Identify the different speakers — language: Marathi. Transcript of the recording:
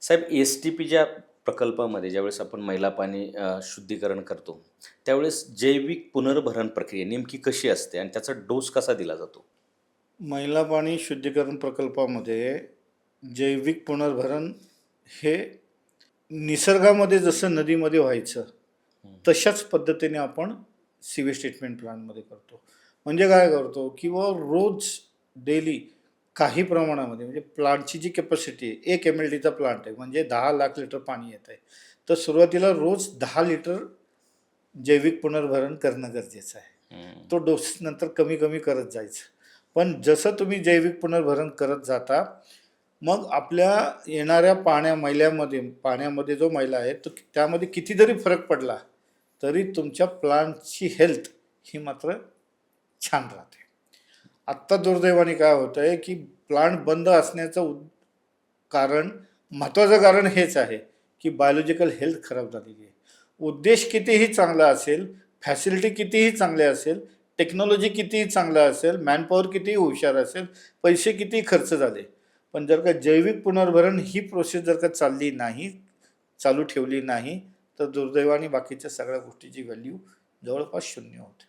Speaker 1: साहेब, एस-टी-पीच्या प्रकल्पामध्ये ज्यावेळेस आपण मैला पाणी शुद्धीकरण करतो, त्यावेळेस जैविक पुनर्भरण प्रक्रिया नेमकी कशी असते आणि त्याचा डोस कसा दिला जातो?
Speaker 2: मैला पाणी शुद्धीकरण प्रकल्पामध्ये जैविक पुनर्भरण हे निसर्गामध्ये जसं नदीमध्ये व्हायचं तशाच पद्धतीने आपण सीवेज ट्रीटमेंट प्लांटमध्ये करतो. म्हणजे काय करतो की रोज डेली काही प्रमाणामध्ये म्हणजे प्लांटची जी कॅपॅसिटी आहे 1 MLDचा प्लांट आहे म्हणजे 10 लाख लिटर पाणी येत आहे. तर सुरुवातीला रोज 10 लिटर जैविक पुनर्भरण करणं गरजेचं आहे. तो डोस नंतर कमी कमी करत जायचं. पण जसं तुम्ही जैविक पुनर्भरण करत जाता मग आपल्या येणाऱ्या पाण्यामध्ये जो मैला आहे तो त्यामध्ये किती जरी फरक पडला तरी तुमच्या प्लांटची हेल्थ ही मात्र छान राहते. आत्ता दुर्दैवाने काय होतं आहे की प्लांट बंद असण्याचं कारण महत्त्वाचं कारण हेच आहे की बायोलॉजिकल हेल्थ खराब झालेली आहे. उद्देश कितीही चांगला असेल, फॅसिलिटी कितीही चांगले असेल, टेक्नॉलॉजी कितीही चांगला असेल, मॅनपॉवर कितीही हुशार असेल, पैसे कितीही खर्च झाले, पण जर का जैविक पुनर्भरण ही प्रोसेस जर का चालू ठेवली नाही तर दुर्दैवाने बाकीच्या सगळ्या गोष्टीची व्हॅल्यू जवळपास शून्य होते.